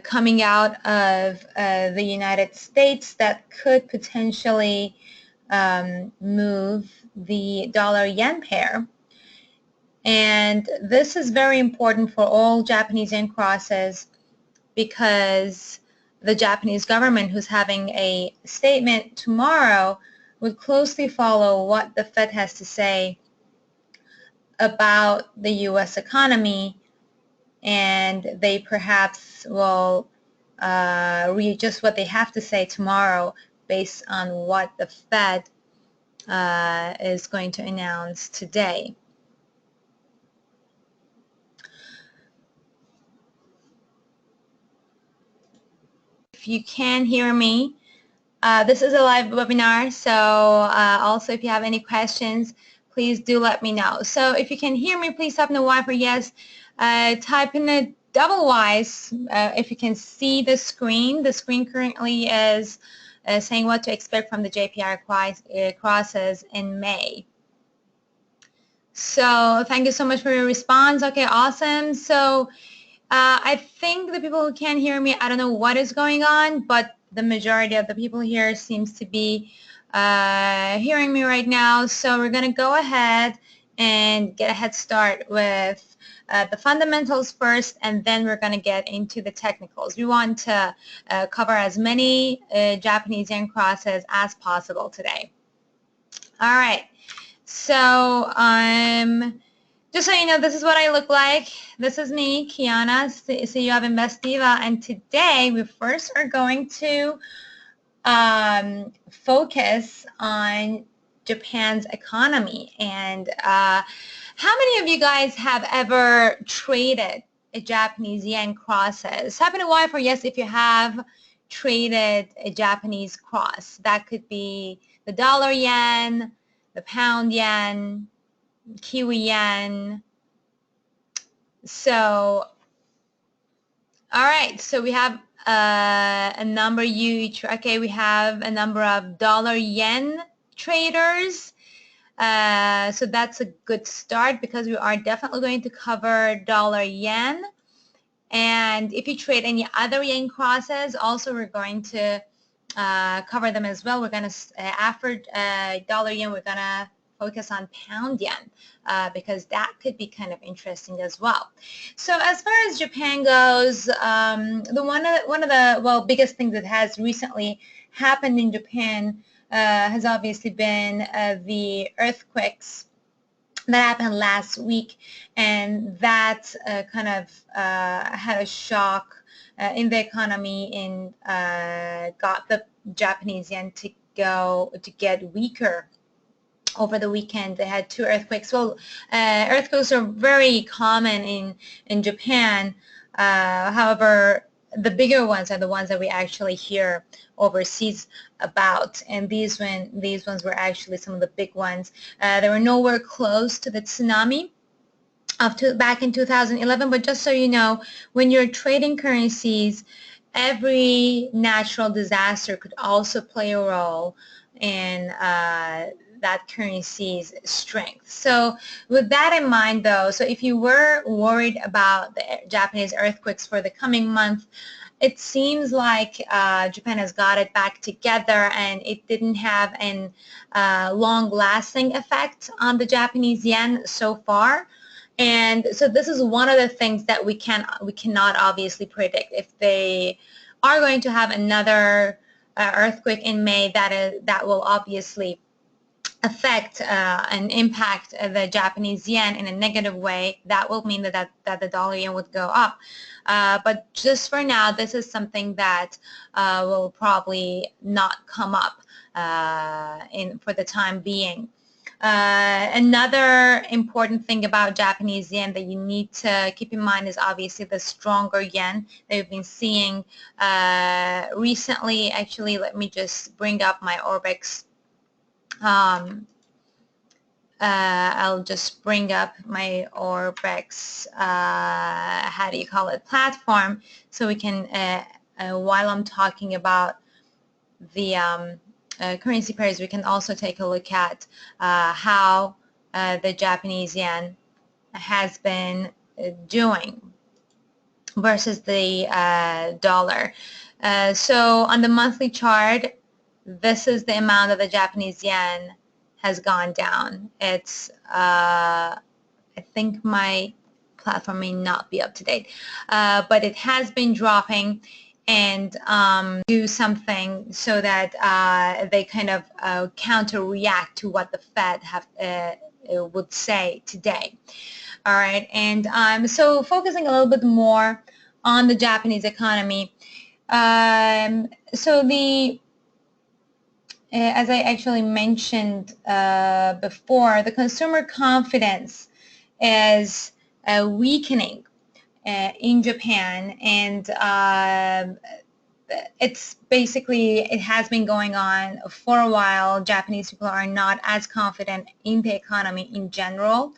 coming out of the United States that could potentially move the dollar-yen pair. And this is very important for all Japanese yen crosses because the Japanese government, who's having a statement tomorrow, would closely follow what the Fed has to say about the U.S. economy, and they perhaps will readjust what they have to say tomorrow based on what the Fed is going to announce today. If you can hear me, this is a live webinar, so also if you have any questions, please do let me know. So if you can hear me, please type in the Y for yes. Type in the double Ys if you can see the screen. The screen currently is saying what to expect from the JPY crosses in May. So thank you so much for your response. Okay, awesome. So I think the people who can't hear me, I don't know what is going on, but the majority of the people here seems to be hearing me right now. So we're going to go ahead and get a head start with the fundamentals first, and then we're going to get into the technicals. We want to cover as many Japanese yen crosses as possible today. All right. So just so you know, this is what I look like. This is me, Kiana, CEO of Investiva, and today we first are going to focus on Japan's economy. And how many of you guys have ever traded a Japanese yen crosses? Type in a Y for yes if you have traded a Japanese cross. That could be the dollar yen, the pound yen, Kiwi yen. So, all right, so we have a number we have a number of dollar yen traders. So that's a good start because we are definitely going to cover dollar yen. And if you trade any other yen crosses, also we're going to cover them as well. We're going to, after dollar yen, we're going to focus on pound yen because that could be kind of interesting as well. So as far as Japan goes, one of the biggest things that has recently happened in Japan has obviously been the earthquakes that happened last week, and that kind of had a shock in the economy and got the Japanese yen to get weaker. Over the weekend, they had 2 earthquakes. Well, earthquakes are very common in Japan. However, the bigger ones are the ones that we actually hear overseas about, and these ones were actually some of the big ones. They were nowhere close to the tsunami back in 2011, but just so you know, when you're trading currencies, every natural disaster could also play a role in that currency's strength. So with that in mind though, so if you were worried about the Japanese earthquakes for the coming month, it seems like Japan has got it back together and it didn't have an long-lasting effect on the Japanese yen so far. And so this is one of the things that we cannot obviously predict. If they are going to have another earthquake in May, that will obviously affect and impact the Japanese yen in a negative way. That will mean that the dollar yen would go up. But just for now, this is something that will probably not come up for the time being. Another important thing about Japanese yen that you need to keep in mind is obviously the stronger yen that we've been seeing recently. Actually, let me just bring up my Orbex. I'll just bring up my Orbex, how do you call it, platform, so we can, while I'm talking about the currency pairs, we can also take a look at how the Japanese yen has been doing. versus the dollar. So on the monthly chart, this is the amount that the Japanese yen has gone down. It's I think my platform may not be up to date, but it has been dropping, and do something so that they kind of counter react to what the Fed would say today. All right, and so focusing a little bit more on the Japanese economy. So as I actually mentioned before, the consumer confidence is weakening in Japan, and it's basically, it has been going on for a while. Japanese people are not as confident in the economy in general.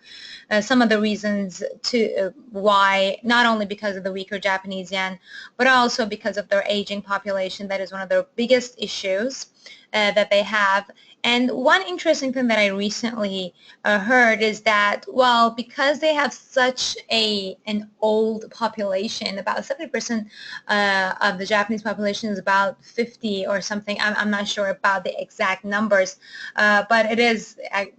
Some of the reasons to why, not only because of the weaker Japanese yen, but also because of their aging population. That is one of their biggest issues that they have. And one interesting thing that I recently heard is that, well, because they have such an old population, about 70% of the Japanese population is about 50 or something. I'm not sure about the exact numbers, but it is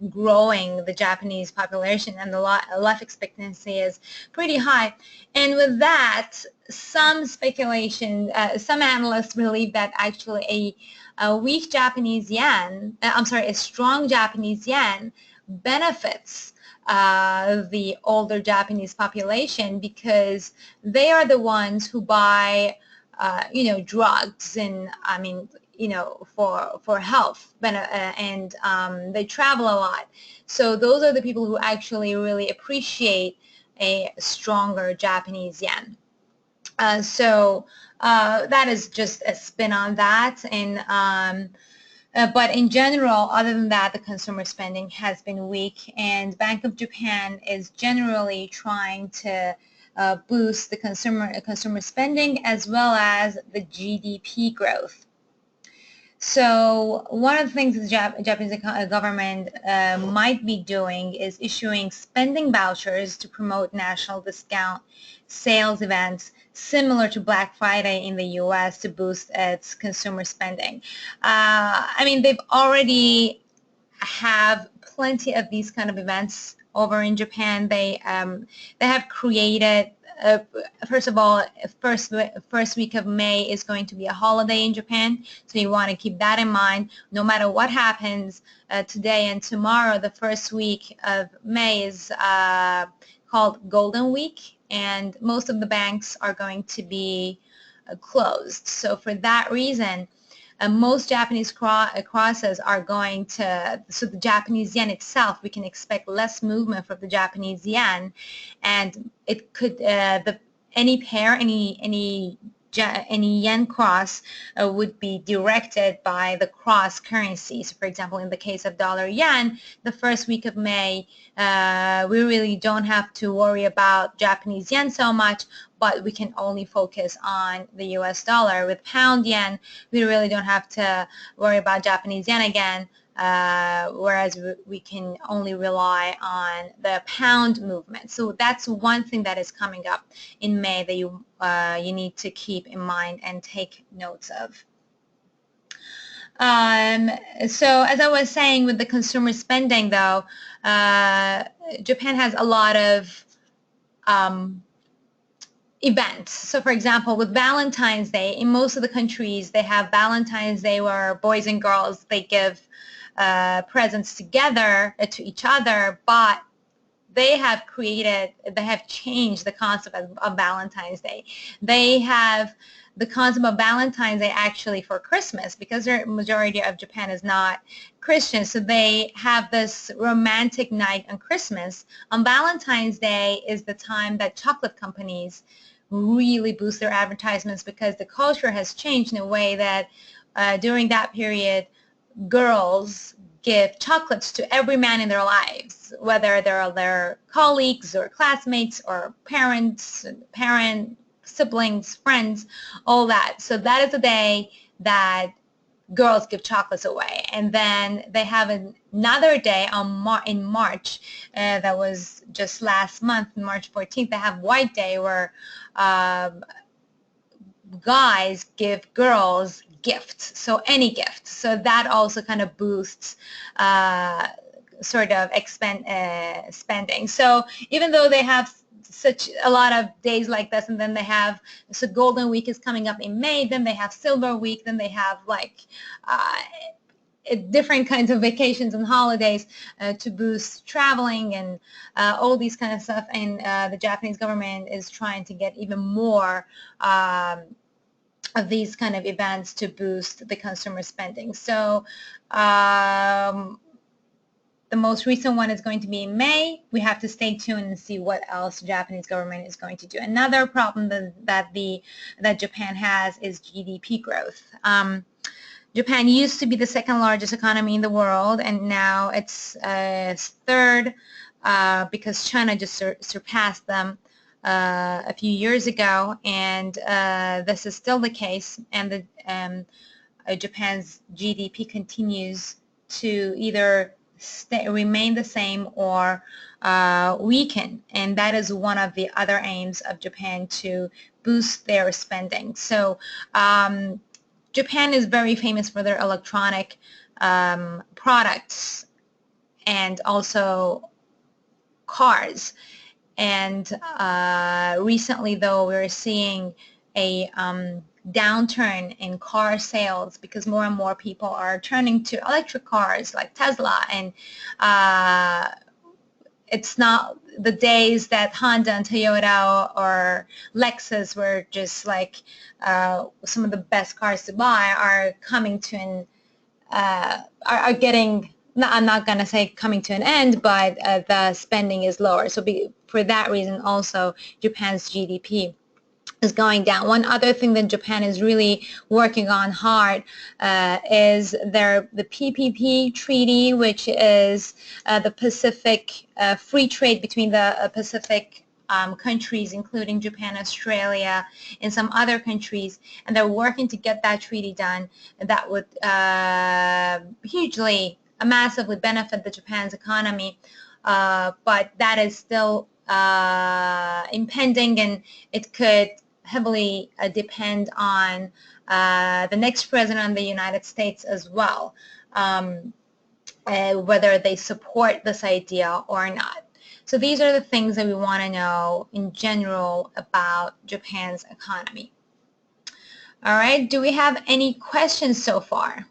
growing, the Japanese population, and the life expectancy is pretty high. And with that, some speculation, some analysts believe that actually a weak Japanese yen, a strong Japanese yen benefits the older Japanese population, because they are the ones who buy, drugs, and for health, and they travel a lot. So those are the people who actually really appreciate a stronger Japanese yen. So that is just a spin on that. And but in general, other than that, the consumer spending has been weak, and Bank of Japan is generally trying to boost the consumer spending as well as the GDP growth. So one of the things the Japanese government might be doing is issuing spending vouchers to promote national discount sales events similar to Black Friday in the U.S. to boost its consumer spending. They've already have plenty of these kind of events over in Japan. They have created, first of all, first week of May is going to be a holiday in Japan, so you want to keep that in mind. No matter what happens today and tomorrow, the first week of May is called Golden Week, and most of the banks are going to be closed. So for that reason, most Japanese crosses are going to, so the Japanese yen itself, we can expect less movement from the Japanese yen, and it could, any yen cross would be directed by the cross currency. So for example, in the case of dollar yen, the first week of May, we really don't have to worry about Japanese yen so much, but we can only focus on the US dollar. With pound yen, we really don't have to worry about Japanese yen again, whereas we can only rely on the pound movement. So that's one thing that is coming up in May that you need to keep in mind and take notes of. So as I was saying, with the consumer spending though, Japan has a lot of events. So for example, with Valentine's Day, in most of the countries, they have Valentine's Day where boys and girls, they give presents together to each other, but they have changed the concept of Valentine's Day. They have the concept of Valentine's Day actually for Christmas, because the majority of Japan is not Christian, so they have this romantic night on Christmas. On Valentine's Day is the time that chocolate companies really boost their advertisements, because the culture has changed in a way that during that period, girls give chocolates to every man in their lives, whether they're their colleagues or classmates or parents, siblings, friends, all that. So that is the day that girls give chocolates away. And then they have another day in March, that was just last month, March 14th, they have White Day, where guys give girls gifts, so any gift. So that also kind of boosts sort of spending. So even though they have such a lot of days like this, and then they have, so Golden Week is coming up in May, then they have Silver Week, then they have like different kinds of vacations and holidays to boost traveling and all these kind of stuff. And the Japanese government is trying to get even more of these kind of events to boost the consumer spending. So the most recent one is going to be in May. We have to stay tuned and see what else the Japanese government is going to do. Another problem that Japan has is GDP growth. Japan used to be the second largest economy in the world, and now it's third because China just surpassed them a few years ago, and this is still the case, and Japan's GDP continues to either remain the same or weaken, and that is one of the other aims of Japan, to boost their spending. So Japan is very famous for their electronic products and also cars. And recently, though, we're seeing a downturn in car sales because more and more people are turning to electric cars like Tesla, and it's not the days that Honda and Toyota or Lexus were just like some of the best cars to buy are coming to an are getting, I'm not going to say coming to an end, but the spending is lower. So for that reason also Japan's GDP is going down. One other thing that Japan is really working on hard is the PPP treaty, which is the Pacific free trade between the Pacific countries, including Japan, Australia, and some other countries, and they're working to get that treaty done. And that would massively benefit the Japan's economy, but that is still impending, and it could heavily depend on the next president of the United States as well, whether they support this idea or not. So these are the things that we want to know in general about Japan's economy. All right, do we have any questions so far?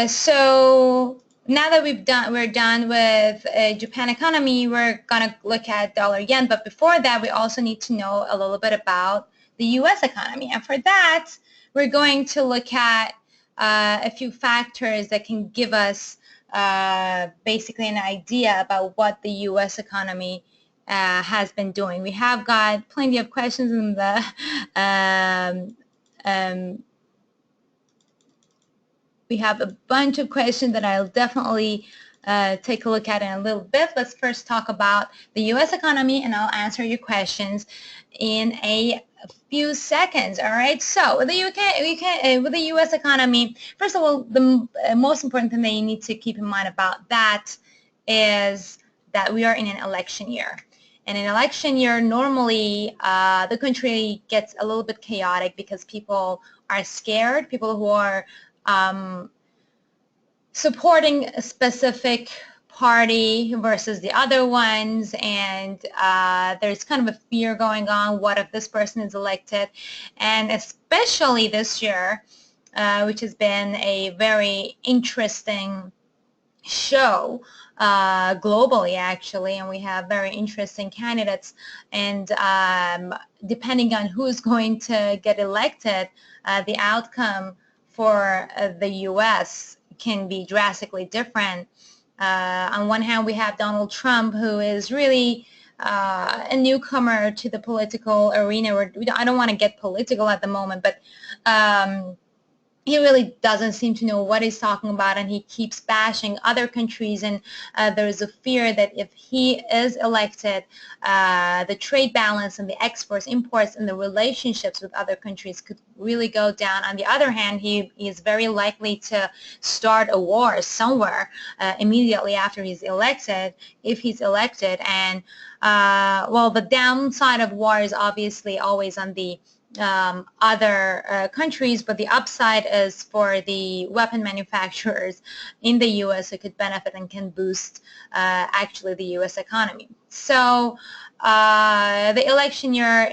So now that we're done with Japan economy, we're gonna look at dollar yen. But before that, we also need to know a little bit about the U.S. economy. And for that, we're going to look at a few factors that can give us basically an idea about what the U.S. economy has been doing. We have got plenty of questions in the we have a bunch of questions that I'll definitely take a look at in a little bit. Let's first talk about the U.S. economy, and I'll answer your questions in a few seconds. All right. So with the U.S. economy, first of all, the most important thing that you need to keep in mind about that is that we are in an election year. In an election year, normally the country gets a little bit chaotic because people are scared. People who are supporting a specific party versus the other ones, and there's kind of a fear going on. What if this person is elected? And especially this year, which has been a very interesting show globally, actually, and we have very interesting candidates, and depending on who's going to get elected, the outcome for the U.S. can be drastically different. On one hand, we have Donald Trump, who is really a newcomer to the political arena. I don't want to get political at the moment, but he really doesn't seem to know what he's talking about, and he keeps bashing other countries, and there is a fear that if he is elected, the trade balance and the exports, imports, and the relationships with other countries could really go down. On the other hand, he is very likely to start a war somewhere immediately after he's elected, if he's elected. And well, the downside of war is obviously always on the other countries, but the upside is for the weapon manufacturers in the U.S. who could benefit and can boost actually the U.S. economy. So the election year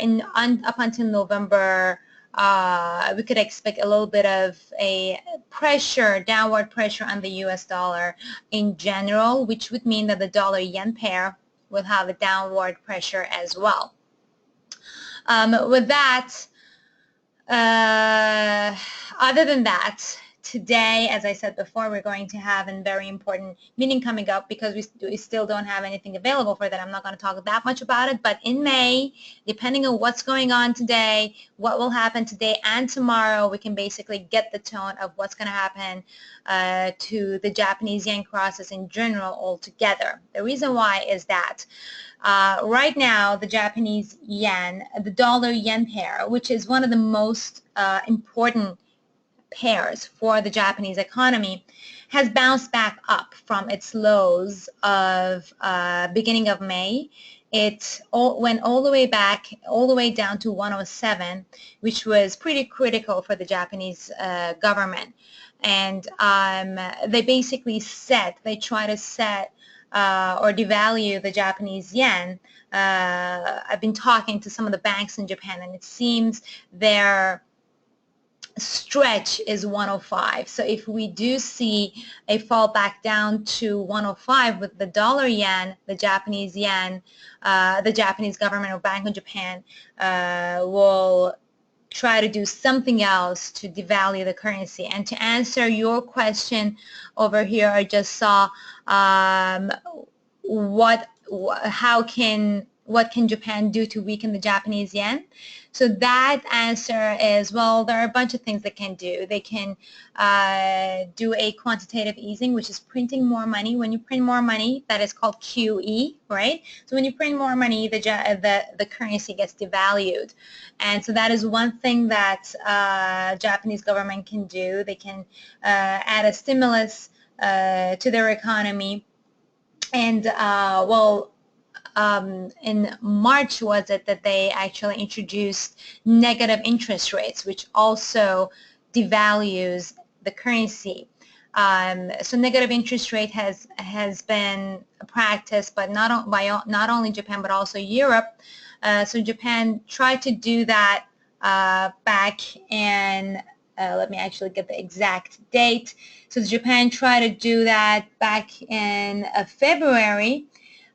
up until November, we could expect a little bit of a pressure, downward pressure on the U.S. dollar in general, which would mean that the dollar-yen pair will have a downward pressure as well. With that, other than that, today, as I said before, we're going to have a very important meeting coming up because we still don't have anything available for that. I'm not going to talk that much about it, but in May, depending on what's going on today, what will happen today and tomorrow, we can basically get the tone of what's going to happen to the Japanese yen crosses in general altogether. The reason why is that right now, the Japanese yen, the dollar-yen pair, which is one of the most important pairs for the Japanese economy, has bounced back up from its lows of beginning of May. It went all the way back, all the way down to 107, which was pretty critical for the Japanese government. And they basically try to set or devalue the Japanese yen. I've been talking to some of the banks in Japan, and it seems their stretch is 105. So if we do see a fall back down to 105 with the dollar yen, the Japanese government or Bank of Japan will try to do something else to devalue the currency. And to answer your question over here, I just saw what can Japan do to weaken the Japanese yen? So that answer is, well, there are a bunch of things they can do. They can do a quantitative easing, which is printing more money. When you print more money, that is called QE, right? So when you print more money, the currency gets devalued. And so that is one thing that Japanese government can do. They can add a stimulus to their economy. And, in March was it that they actually introduced negative interest rates, which also devalues the currency. So negative interest rate has been practiced, but not only Japan but also Europe. So Japan tried to do that back in. Let me actually get the exact date. So Japan tried to do that back in February.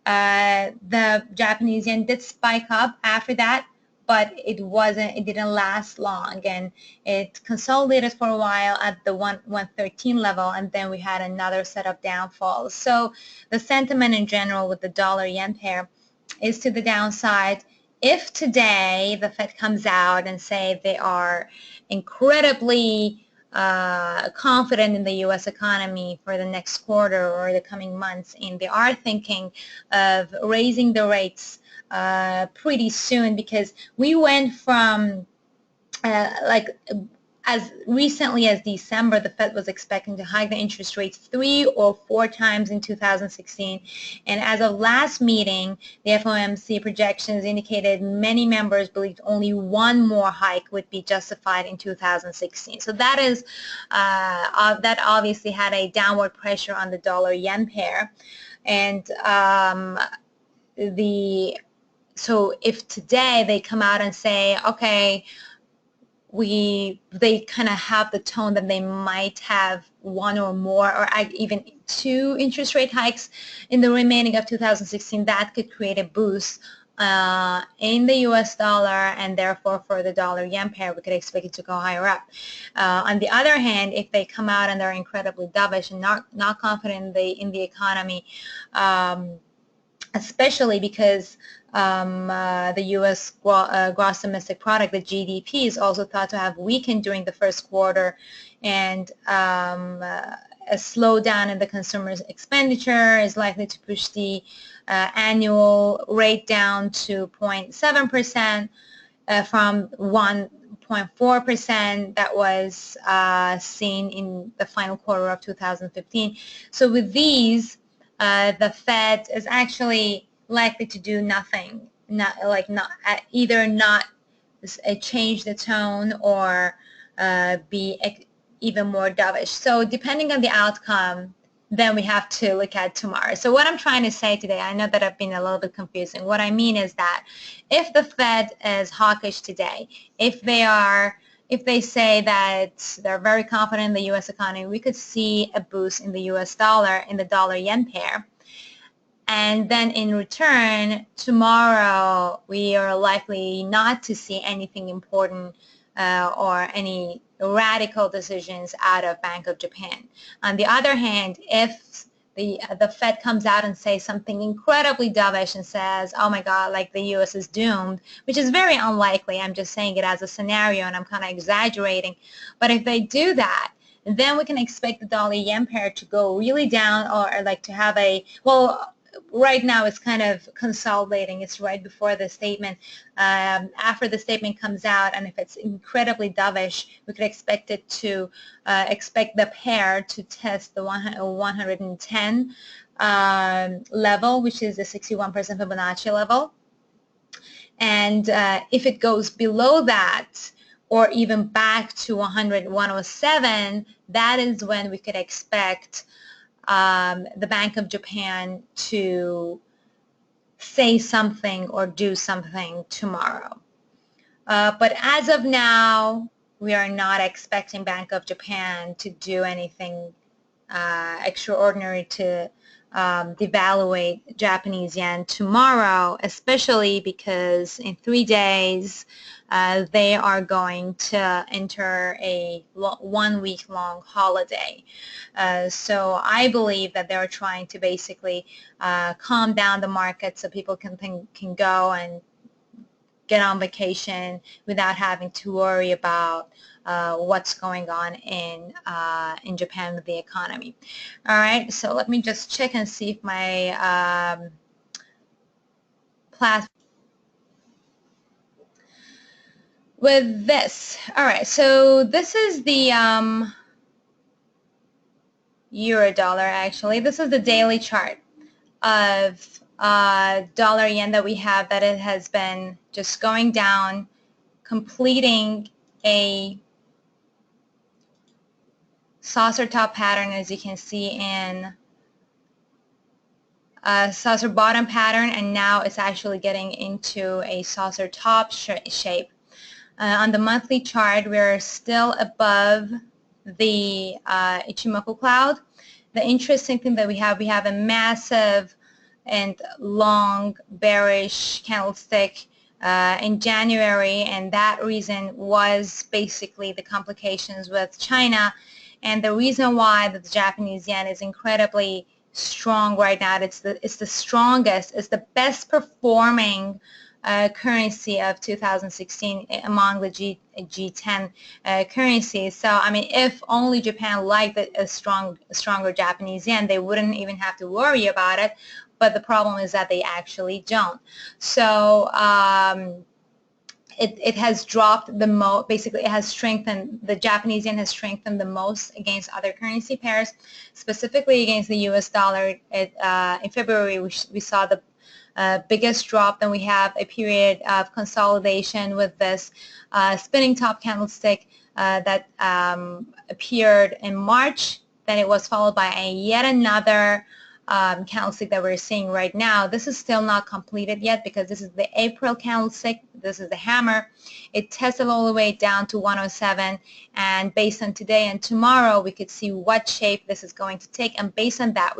The Japanese yen did spike up after that, but it didn't last long, and it consolidated for a while at the 113 level, and then we had another set of downfalls. So the sentiment in general with the dollar-yen pair is to the downside. If today the Fed comes out and say they are incredibly confident in the U.S. economy for the next quarter or the coming months, and they are thinking of raising the rates pretty soon, because we went from as recently as December, the Fed was expecting to hike the interest rates 3 or 4 times in 2016. And as of last meeting, the FOMC projections indicated many members believed only one more hike would be justified in 2016. So that is that obviously had a downward pressure on the dollar-yen pair. And so if today they come out and say, okay, they kind of have the tone that they might have one or more or even 2 interest rate hikes in the remaining of 2016, that could create a boost in the US dollar, and therefore for the dollar-yen pair, we could expect it to go higher up. On the other hand, if they come out and they're incredibly dovish and not confident in the economy, especially because the U.S. gross domestic product, the GDP, is also thought to have weakened during the first quarter, and a slowdown in the consumer's expenditure is likely to push the annual rate down to 0.7% from 1.4% that was seen in the final quarter of 2015. So with these, the Fed is actually likely to do nothing, either not change the tone or be even more dovish. So depending on the outcome, then we have to look at tomorrow. So what I'm trying to say today, I know that I've been a little bit confusing. What I mean is that if the Fed is hawkish today, if they say that they're very confident in the U.S. economy, we could see a boost in the U.S. dollar, in the dollar-yen pair. And then in return, tomorrow we are likely not to see anything important or any radical decisions out of Bank of Japan. On the other hand, if the Fed comes out and says something incredibly dovish and says, oh my God, like the U.S. is doomed, which is very unlikely. I'm just saying it as a scenario and I'm kind of exaggerating. But if they do that, then we can expect the dollar-yen pair to go really down, or like to have a, well, right now it's kind of consolidating. It's right before the statement. After the statement comes out, and if it's incredibly dovish, we could expect it to expect the pair to test the 110 level, which is the 61% Fibonacci level. And if it goes below that, or even back to 107, that is when we could expect the Bank of Japan to say something or do something tomorrow. But as of now, we are not expecting Bank of Japan to do anything extraordinary to devaluate Japanese yen tomorrow, especially because in 3 days they are going to enter a 1-week-long holiday. So I believe that they're trying to basically calm down the market so people can go and get on vacation without having to worry about what's going on in Japan with the economy. All right, so let me just check and see if my platform with this. All right, so this is the euro dollar. Actually, this is the daily chart of dollar yen that we have, that it has been just going down, completing a saucer top pattern, as you can see, in a saucer bottom pattern, and now it's actually getting into a saucer top shape. On the monthly chart, we're still above the Ichimoku cloud. The interesting thing that we have a massive and long bearish candlestick in January, and that reason was basically the complications with China. And the reason why the Japanese yen is incredibly strong right now, it's the strongest, it's the best performing currency of 2016 among the G10 currencies. So I mean, if only Japan liked a stronger Japanese yen, they wouldn't even have to worry about it. But the problem is that they actually don't. So it has dropped the most. Basically, it has strengthened. The Japanese yen has strengthened the most against other currency pairs, specifically against the U.S. dollar. In February, we saw the biggest drop. Then we have a period of consolidation with this spinning top candlestick that appeared in March. Then it was followed by yet another candlestick that we're seeing right now. This is still not completed yet because this is the April candlestick. This is the hammer. It tested all the way down to 107, and based on today and tomorrow, we could see what shape this is going to take, and based on that,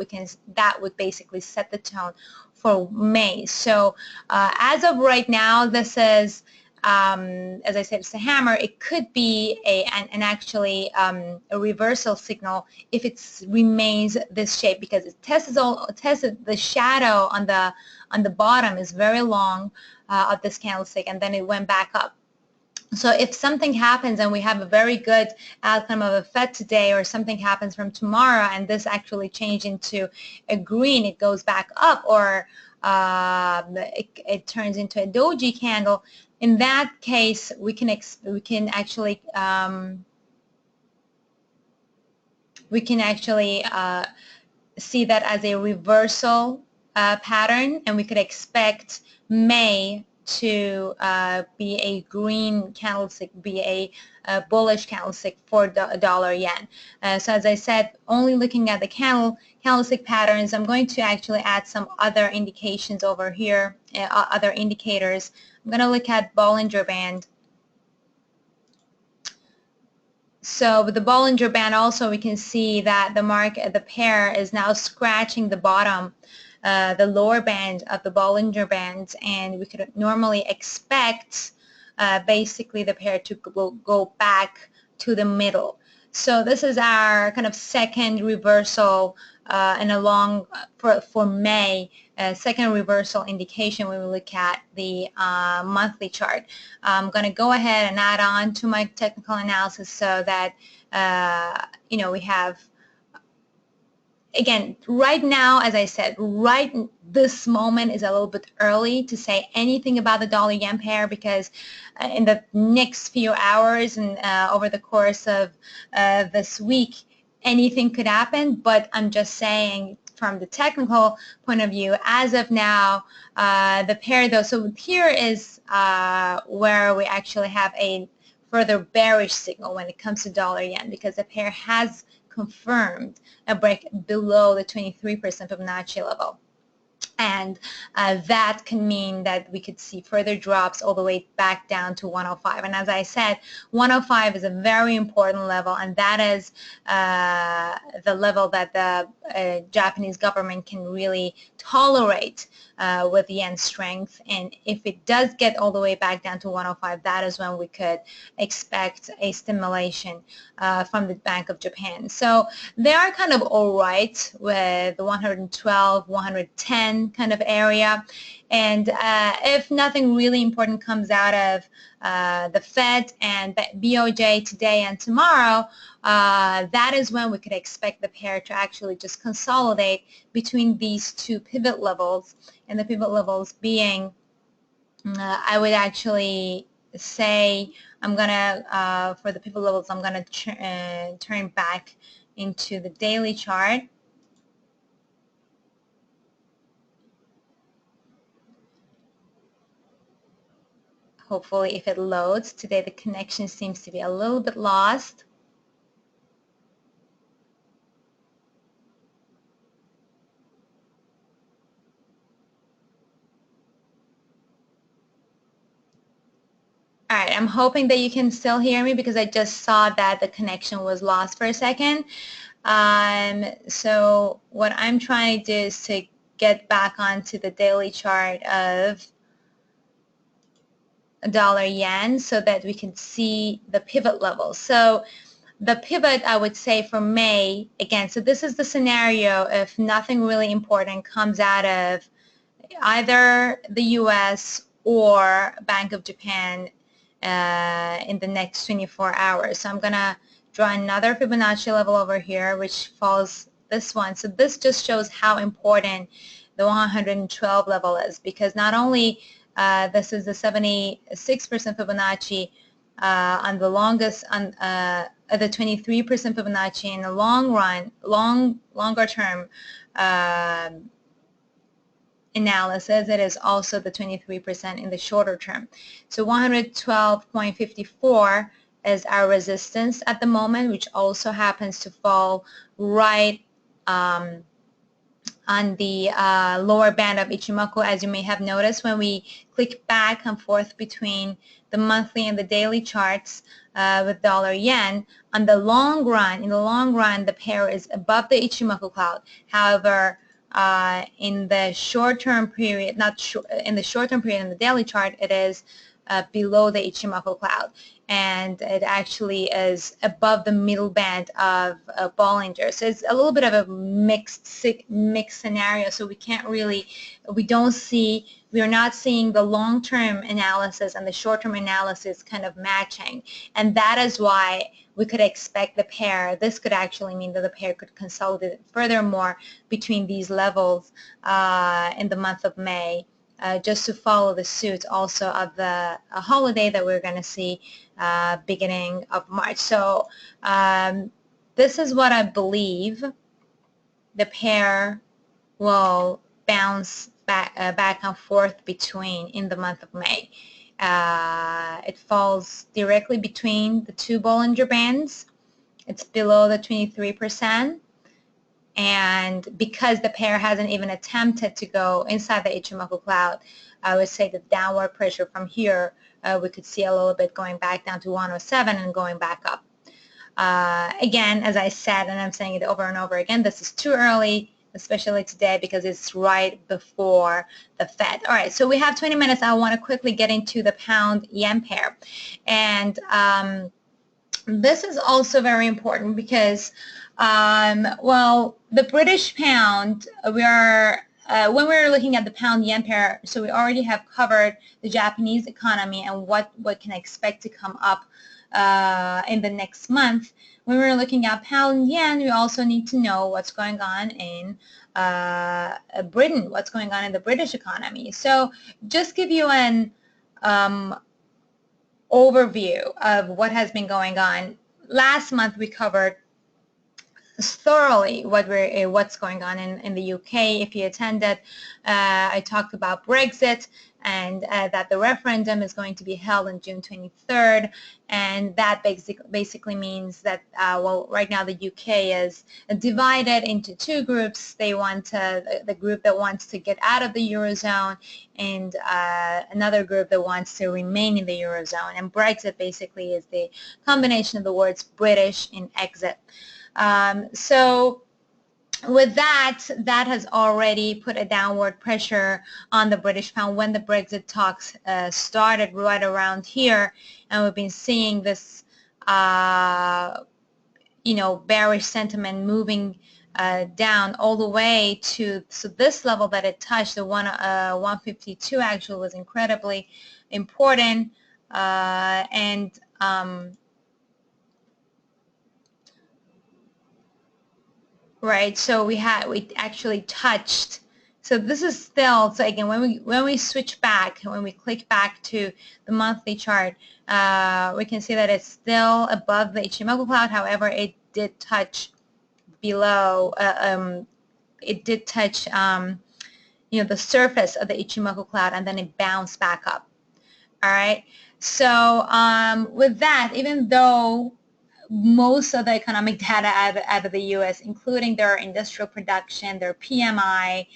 that would basically set the tone for May. So as of right now, this is as I said, it's a hammer. It could be actually a reversal signal if it remains this shape, because it tested the shadow on the bottom is very long of this candlestick, and then it went back up. So if something happens and we have a very good outcome of a Fed today, or something happens from tomorrow and this actually changed into a green, it goes back up, or it turns into a doji candle, in that case we can actually see that as a reversal pattern, and we could expect May to be a green candlestick, be a bullish candlestick for the dollar yen. So as I said, only looking at the candlestick patterns. I'm going to actually add some other indications over here, other indicators. I'm going to look at Bollinger Band. So with the Bollinger Band also, we can see that the pair is now scratching the bottom, the lower band of the Bollinger Band, and we could normally expect basically the pair to go back to the middle. So this is our kind of second reversal in a long for May, second reversal indication when we look at the monthly chart. I'm going to go ahead and add on to my technical analysis so that we have, again, right now, as I said, right this moment is a little bit early to say anything about the dollar-yen pair, because in the next few hours and over the course of this week, anything could happen. But I'm just saying from the technical point of view, as of now, the pair though, so here is where we actually have a further bearish signal when it comes to dollar-yen, because the pair has confirmed a break below the 23% Fibonacci level. And that can mean that we could see further drops all the way back down to 105. And as I said, 105 is a very important level, and that is the level that the Japanese government can really tolerate with yen strength. And if it does get all the way back down to 105, that is when we could expect a stimulation from the Bank of Japan. So they are kind of all right with the 112, 110 kind of area. And if nothing really important comes out of the Fed and BOJ today and tomorrow, that is when we could expect the pair to actually just consolidate between these two pivot levels, and the pivot levels being, I would actually say, I'm gonna for the pivot levels, I'm gonna turn back into the daily chart. Hopefully, if it loads. Today the connection seems to be a little bit lost. All right, I'm hoping that you can still hear me, because I just saw that the connection was lost for a second. So what I'm trying to do is to get back onto the daily chart of dollar yen so that we can see the pivot levels. So the pivot, I would say, for May, again, so this is the scenario if nothing really important comes out of either the U.S. or Bank of Japan in the next 24 hours. So I'm going to draw another Fibonacci level over here, which follows this one. So this just shows how important the 112 level is, because not only this is the 76% Fibonacci on the longest, on the 23% Fibonacci in the long run, longer term analysis, it is also the 23% in the shorter term. So 112.54 is our resistance at the moment, which also happens to fall right on the lower band of Ichimoku. As you may have noticed, when we click back and forth between the monthly and the daily charts with dollar yen, on the long run, in the long run, the pair is above the Ichimoku cloud. However, in the short-term period, in the short-term period in the daily chart, it is below the Ichimoku cloud, and it actually is above the middle band of Bollinger. So it's a little bit of a mixed scenario. So we are not seeing the long-term analysis and the short-term analysis kind of matching, and that is why we could expect the pair. This could actually mean that the pair could consolidate furthermore between these levels in the month of May. Just to follow the suit also of the holiday that we're going to see beginning of March. So this is what I believe the pair will bounce back and forth between in the month of May. It falls directly between the two Bollinger Bands. It's below the 23%. And because the pair hasn't even attempted to go inside the Ichimoku cloud, I would say the downward pressure from here, we could see a little bit going back down to 107 and going back up. Again, as I said, and I'm saying it over and over again, this is too early, especially today, because it's right before the Fed. All right, so we have 20 minutes. I want to quickly get into the pound-yen pair. And this is also very important because, well, the British pound, when we're looking at the pound-yen pair, so we already have covered the Japanese economy and what can expect to come up in the next month. When we're looking at pound-yen, we also need to know what's going on in Britain, what's going on in the British economy. So just give you an overview of what has been going on. Last month we covered thoroughly what's going on in the UK. If you attended, I talked about Brexit and that the referendum is going to be held on June 23rd, and that basically means that well, right now the UK is divided into two groups. They want the group that wants to get out of the Eurozone, and another group that wants to remain in the Eurozone. And Brexit basically is the combination of the words British and exit. So with that has already put a downward pressure on the British pound when the Brexit talks started right around here, and we've been seeing this bearish sentiment moving down all the way to this level that it touched. The 152 actually was incredibly important, and right, so we actually touched. So this is still, so again, when we switch back, when we click back to the monthly chart, we can see that it's still above the Ichimoku cloud. However, it did touch below. It did touch, the surface of the Ichimoku cloud, and then it bounced back up. All right. So with that, even though most of the economic data out of the U.S., including their industrial production, their PMI,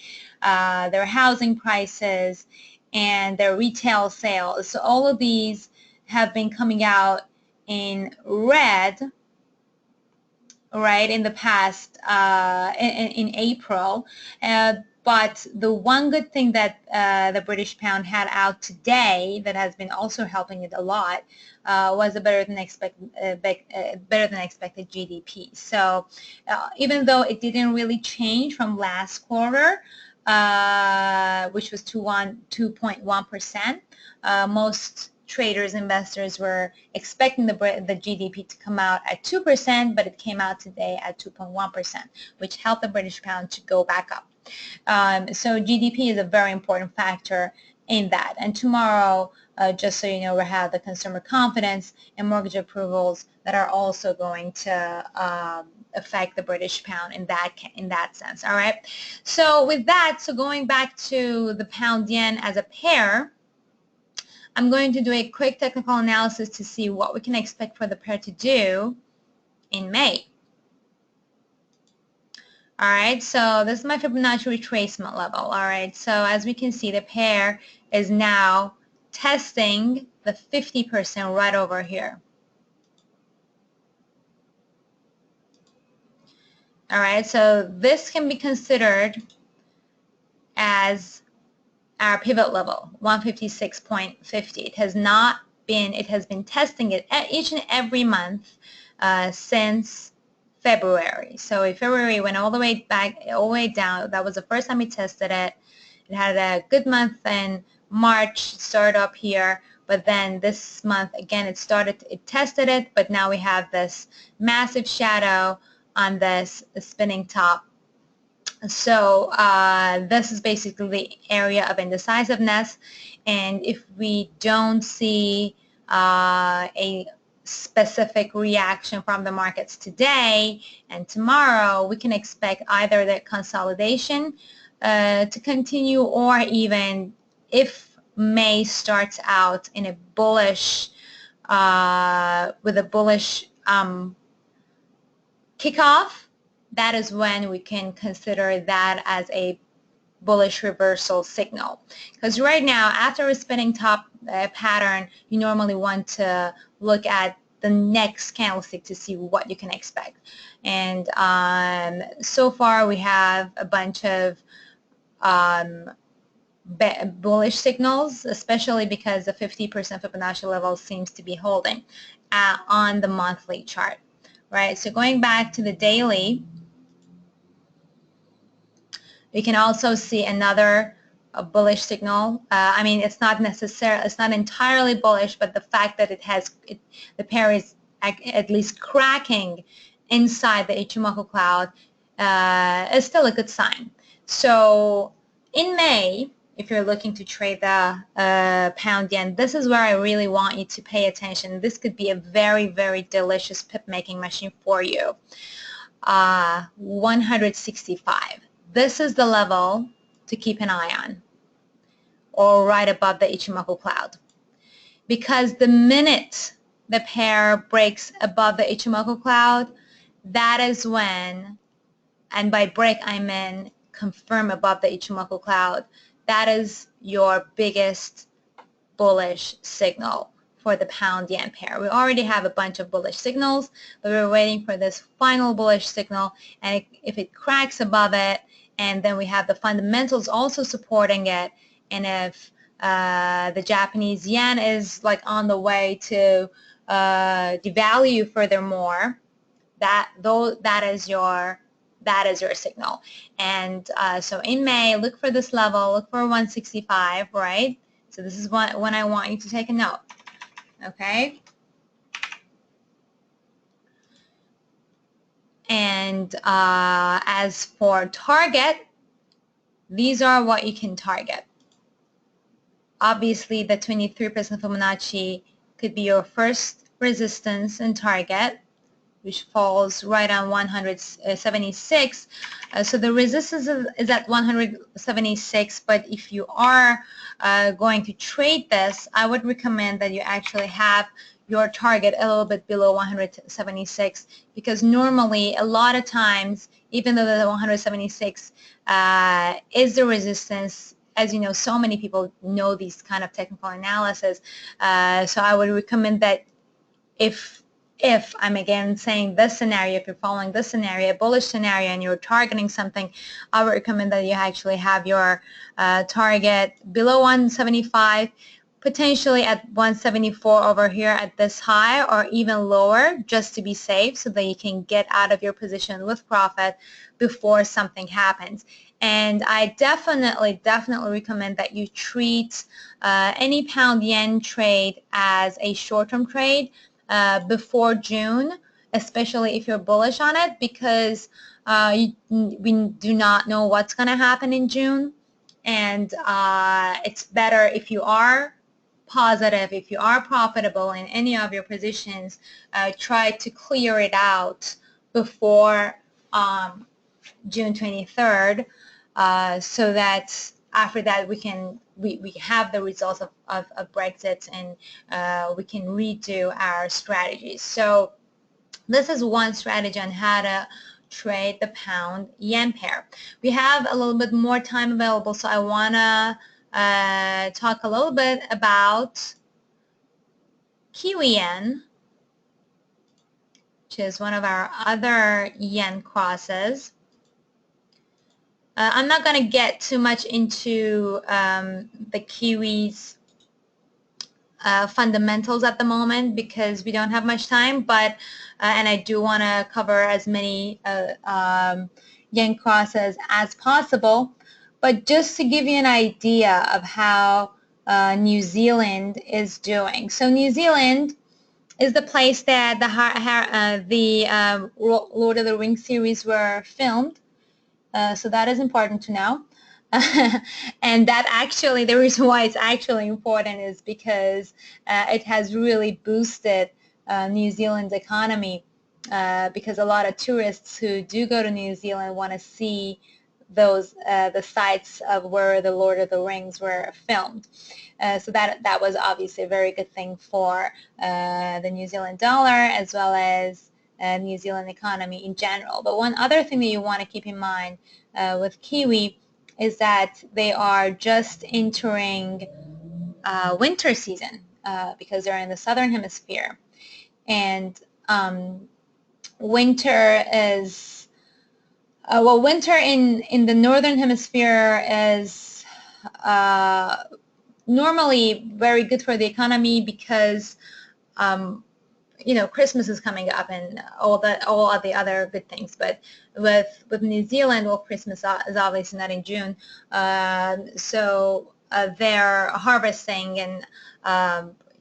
their housing prices, and their retail sales, so all of these have been coming out in red, right, in the past, in April. But the one good thing that the British pound had out today that has been also helping it a lot was a better than expected GDP. So even though it didn't really change from last quarter, which was 2.1%, most traders, investors were expecting the GDP to come out at 2%, but it came out today at 2.1%, which helped the British pound to go back up. So GDP is a very important factor in that. And tomorrow, just so you know, we have the consumer confidence and mortgage approvals that are also going to affect the British pound in that sense. All right. So with that, so going back to the pound yen as a pair, I'm going to do a quick technical analysis to see what we can expect for the pair to do in May. All right, so this is my Fibonacci retracement level. All right, so as we can see, the pair is now testing the 50% right over here. All right, so this can be considered as our pivot level, 156.50. It has not been, it has been testing it each and every month since February. So in February, went all the way back, all the way down. That was the first time we tested it. It had a good month in March, started up here, but then this month again it tested it, but now we have this massive shadow on this spinning top. So this is basically the area of indecisiveness, and if we don't see a specific reaction from the markets today and tomorrow, we can expect either the consolidation to continue, or even if May starts out in a bullish with a bullish kickoff, that is when we can consider that as a bullish reversal signal. Because right now, after a spinning top pattern, you normally want to look at the next candlestick to see what you can expect. And so far we have a bunch of bullish signals, especially because the 50% Fibonacci level seems to be holding on the monthly chart. Right, so going back to the daily, we can also see another bullish signal. I mean, it's not entirely bullish, but the fact that the pair is at least cracking inside the Ichimoku cloud is still a good sign. So in May, if you're looking to trade the pound yen, this is where I really want you to pay attention. This could be a very, very delicious pip making machine for you. 165. This is the level to keep an eye on, or right above the Ichimoku cloud. Because the minute the pair breaks above the Ichimoku cloud, that is when, and by break I mean confirm above the Ichimoku cloud, that is your biggest bullish signal for the pound yen pair. We already have a bunch of bullish signals, but we're waiting for this final bullish signal, and if it cracks above it, and then we have the fundamentals also supporting it, and if the Japanese yen is like on the way to devalue furthermore, that is your signal. And so in May, look for this level, look for 165, right? So this is when I want you to take a note, okay? And as for target, these are what you can target. Obviously, the 23% Fibonacci could be your first resistance and target, which falls right on 176. So the resistance is at 176, but if you are going to trade this, I would recommend that you actually have your target a little bit below 176, because normally a lot of times, even though the 176 is the resistance, as you know, so many people know these kind of technical analysis, so I would recommend that if I'm again saying this scenario, if you're following this scenario, a bullish scenario, and you're targeting something, I would recommend that you actually have your target below 175, potentially at 174 over here at this high, or even lower, just to be safe, so that you can get out of your position with profit before something happens. And I definitely recommend that you treat any pound yen trade as a short-term trade before June, especially if you're bullish on it, because we do not know what's going to happen in June, and it's better if you are positive, if you are profitable in any of your positions, try to clear it out before June 23rd, so that after that we have the results of Brexit, and we can redo our strategies. So this is one strategy on how to trade the pound yen pair. We have a little bit more time available, so I want to talk a little bit about Kiwi yen, which is one of our other yen crosses. I'm not going to get too much into the Kiwi's fundamentals at the moment because we don't have much time, but and I do want to cover as many yen crosses as possible. But just to give you an idea of how New Zealand is doing. So New Zealand is the place that the Lord of the Rings series were filmed. So that is important to know. And that actually, the reason why it's actually important is because it has really boosted New Zealand's economy because a lot of tourists who do go to New Zealand want to see those the sites of where the Lord of the Rings were filmed. So that was obviously a very good thing for the New Zealand dollar as well as New Zealand economy in general. But one other thing that you want to keep in mind with Kiwi is that they are just entering winter season because they're in the southern hemisphere. And winter is, well, winter in the northern hemisphere is normally very good for the economy because you know, Christmas is coming up and all of the other good things. But with New Zealand, well, Christmas is obviously not in June, so they're harvesting and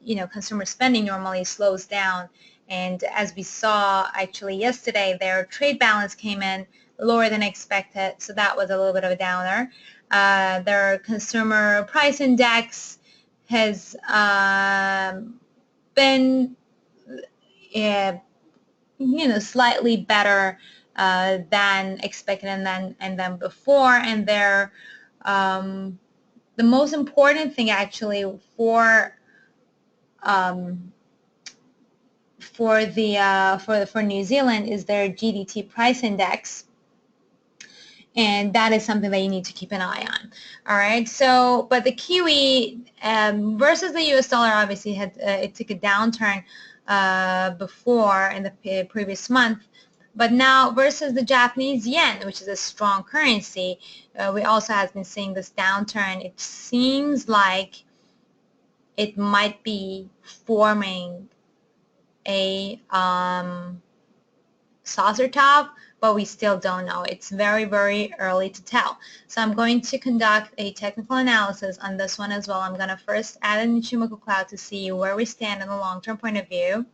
you know, consumer spending normally slows down. And as we saw actually yesterday, their trade balance came in lower than expected, so that was a little bit of a downer. Their consumer price index has been you know, slightly better than expected and then before. And they're the most important thing actually for New Zealand is their GDT price index. And that is something that you need to keep an eye on. All right. So, but the Kiwi versus the U.S. dollar obviously had it took a downturn before in the previous month, but now versus the Japanese yen, which is a strong currency, we also have been seeing this downturn. It seems like it might be forming a saucer top, but we still don't know. It's very, very early to tell. So I'm going to conduct a technical analysis on this one as well. I'm going to first add an Ichimoku cloud to see where we stand in the long-term point of view.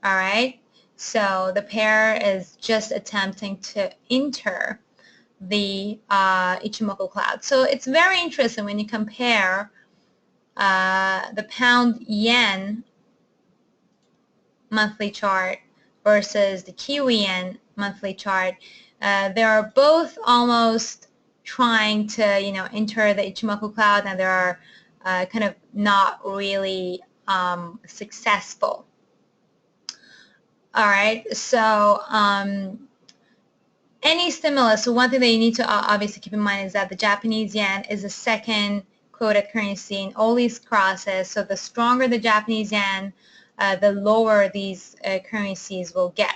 All right. So the pair is just attempting to enter the Ichimoku cloud. So it's very interesting when you compare the pound yen monthly chart versus the Kiwi yen monthly chart. They are both almost trying to, you know, enter the Ichimoku cloud, and they are kind of not really successful. All right, so any stimulus, so one thing that you need to obviously keep in mind is that the Japanese yen is the second quoted currency in all these crosses. So the stronger the Japanese yen, the lower these currencies will get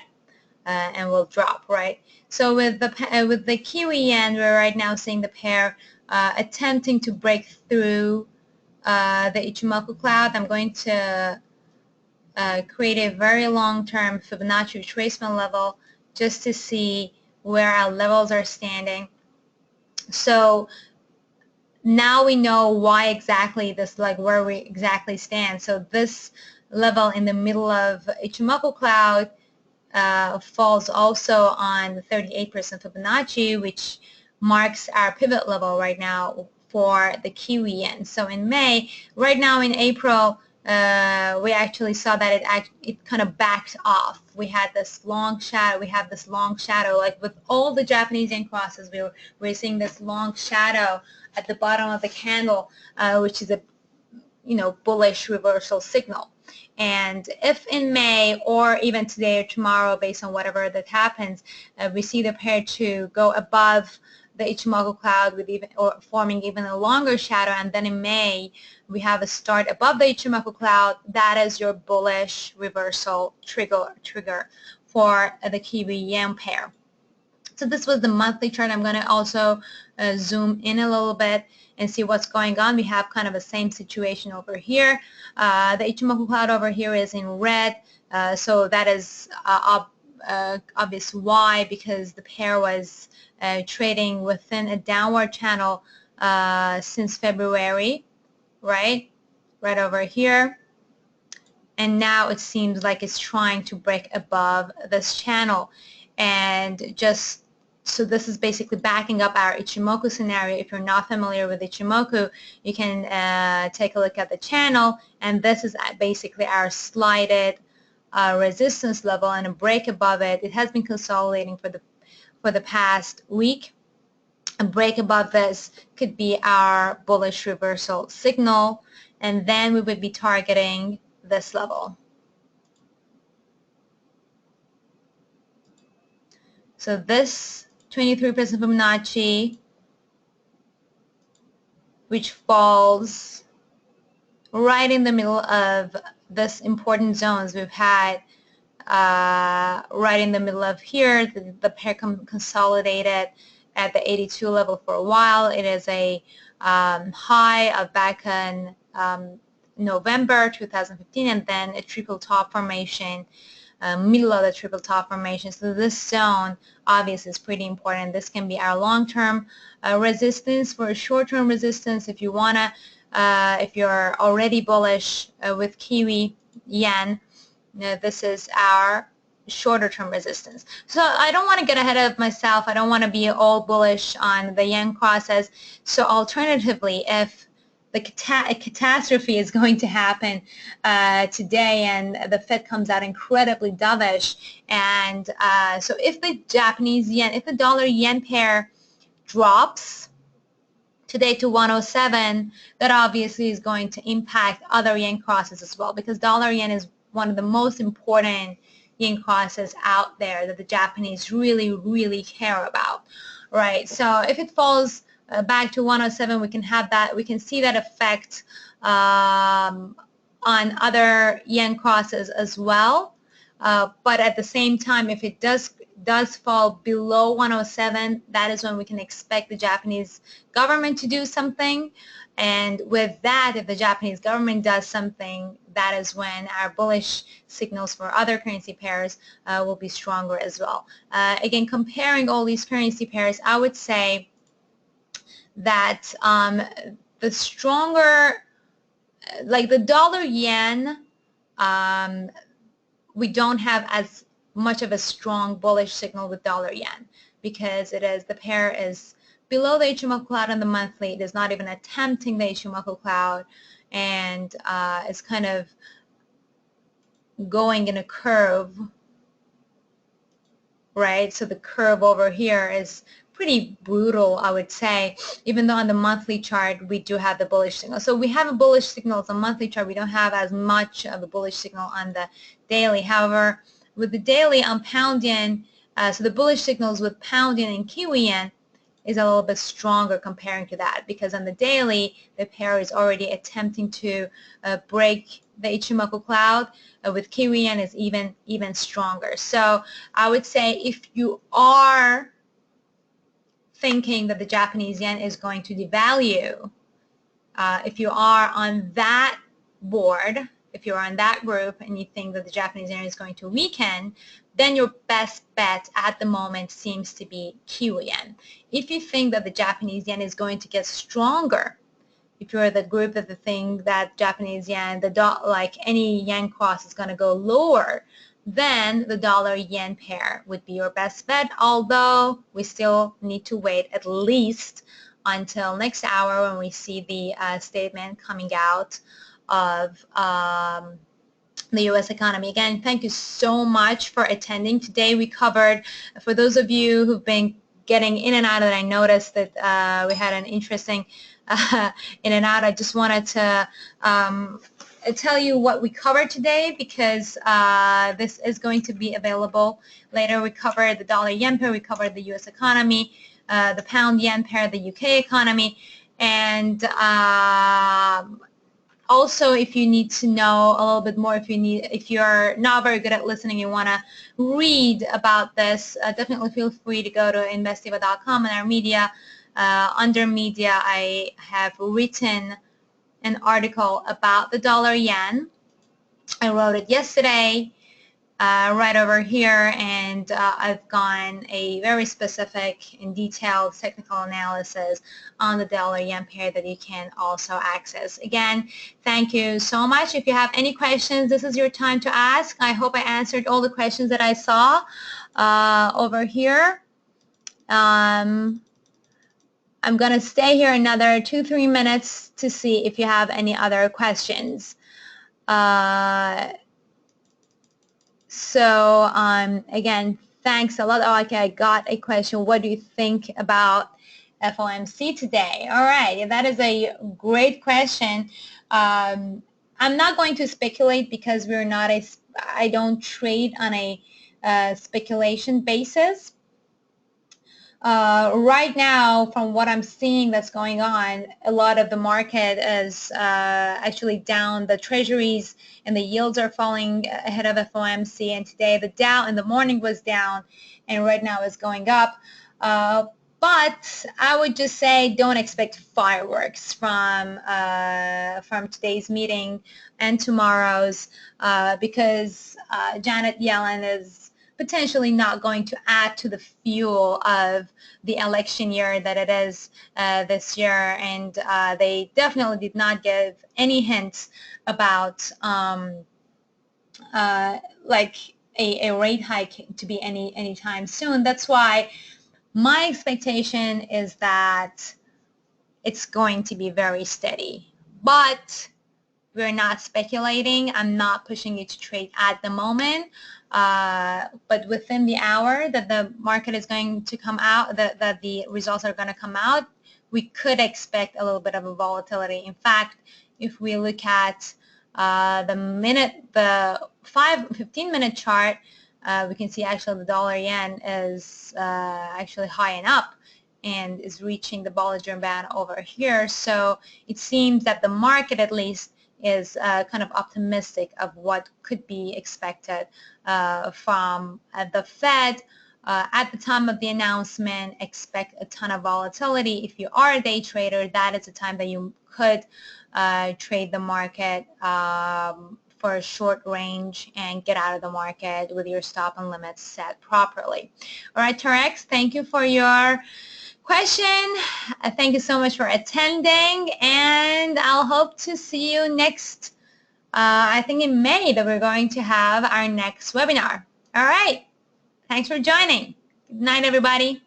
and will drop, right? So with the Kiwi yen, we're right now seeing the pair attempting to break through the Ichimoku cloud. I'm going to create a very long-term Fibonacci retracement level just to see where our levels are standing. So now we know why exactly this, like where we exactly stand. So this level in the middle of Ichimoku cloud falls also on the 38% Fibonacci, which marks our pivot level right now for the Kiwi yen. So in May, right now in April, we actually saw that it kind of backed off. We had this long shadow. We have this long shadow, like with all the Japanese yen crosses, we're seeing this long shadow at the bottom of the candle, which is a, you know, bullish reversal signal. And if in May or even today or tomorrow, based on whatever that happens, we see the pair to go above the Ichimoku cloud with even or forming even a longer shadow, and then in May we have a start above the Ichimoku cloud, that is your bullish reversal trigger for the Kiwi yen pair. So this was the monthly chart. I'm going to also zoom in a little bit and see what's going on. We have kind of the same situation over here. The Ichimoku cloud over here is in red, so that is obvious why, because the pair was trading within a downward channel since February, right over here. And now it seems like it's trying to break above this channel. And just so this is basically backing up our Ichimoku scenario. If you're not familiar with Ichimoku, you can take a look at the channel, and this is basically our slided resistance level, and a break above it. It has been consolidating for the past week. A break above this could be our bullish reversal signal, and then we would be targeting this level. So this 23% Fibonacci, which falls right in the middle of this important zones we've had, right in the middle of here. The pair consolidated at the 82 level for a while. It is a high of back in November 2015, and then a triple top formation, middle of the triple top formation. So this zone obviously is pretty important. This can be our long-term resistance. For a short-term resistance, if you wanna, if you're already bullish with Kiwi yen, this is our shorter term resistance. So I don't want to get ahead of myself. I don't want to be all bullish on the yen crosses. So alternatively, if the catastrophe is going to happen today and the Fed comes out incredibly dovish, and so if the Japanese yen, if the dollar yen pair drops today to 107, that obviously is going to impact other yen crosses as well, because dollar yen is one of the most important yen crosses out there that the Japanese really care about, right? So if it falls back to 107, we can have that, we can see that effect on other yen crosses as well. But at the same time, if it does fall below 107, that is when we can expect the Japanese government to do something. And with that, if the Japanese government does something, that is when our bullish signals for other currency pairs will be stronger as well. Again, comparing all these currency pairs, I would say that the stronger, like the dollar yen, we don't have as much of a strong bullish signal with dollar yen, because it is, the pair is below the Ichimoku cloud on the monthly. It is not even attempting the Ichimoku cloud, and it's kind of going in a curve, right? So the curve over here is pretty brutal, I would say, even though on the monthly chart we do have the bullish signal. So we have a bullish signal on the monthly chart. We don't have as much of a bullish signal on the daily. However, with the daily on pound yen, so the bullish signals with pound yen and Kiwi yen is a little bit stronger comparing to that, because on the daily the pair is already attempting to break the Ichimoku cloud. With Kiwi yen is even stronger. So I would say if you are thinking that the Japanese yen is going to devalue, if you are on that board, if you're on that group and you think that the Japanese yen is going to weaken, then your best bet at the moment seems to be Kiwi yen. If you think that the Japanese yen is going to get stronger, if you're the group that think that Japanese yen, like any yen cross is going to go lower, then the dollar yen pair would be your best bet, although we still need to wait at least until next hour when we see the statement coming out of the U.S. economy. Again, thank you so much for attending. Today we covered, for those of you who've been getting in and out, and I noticed that we had an interesting in and out, I just wanted to tell you what we covered today, because this is going to be available later. We covered the dollar yen pair, we covered the U.S. economy, the pound yen pair, the UK economy, and Also, if you need to know a little bit more, if you're not very good at listening, you want to read about this, definitely feel free to go to investiva.com and our media. Under media, I have written an article about the dollar yen. I wrote it yesterday. Right over here, and I've gone a very specific and detailed technical analysis on the dollar yen pair that you can also access. Again, thank you so much. If you have any questions, this is your time to ask. I hope I answered all the questions that I saw over here. I'm going to stay here another 2-3 minutes to see if you have any other questions. So again, thanks a lot. Oh, okay, I got a question. What do you think about FOMC today? All right, that is a great question. I'm not going to speculate because I don't trade on a speculation basis. Right now, from what I'm seeing that's going on, a lot of the market is actually down. The treasuries and the yields are falling ahead of FOMC, and today the Dow in the morning was down and right now is going up. But I would just say don't expect fireworks from today's meeting and tomorrow's because Janet Yellen is potentially not going to add to the fuel of the election year that it is this year, and they definitely did not give any hints about like a rate hike to be anytime soon. That's why my expectation is that it's going to be very steady, but we're not speculating. I'm not pushing you to trade at the moment. But within the hour that the market is going to come out, that the results are going to come out, we could expect a little bit of a volatility. In fact, if we look at the 15-minute chart, we can see actually the dollar yen is actually high and up and is reaching the Bollinger Band over here. So it seems that the market at least is kind of optimistic of what could be expected from the Fed. At the time of the announcement, expect a ton of volatility. If you are a day trader, that is a time that you could trade the market for a short range and get out of the market with your stop and limits set properly. All right, Tarex, thank you for your question. Thank you so much for attending, and I'll hope to see you next, I think in May, that we're going to have our next webinar. All right. Thanks for joining. Good night, everybody.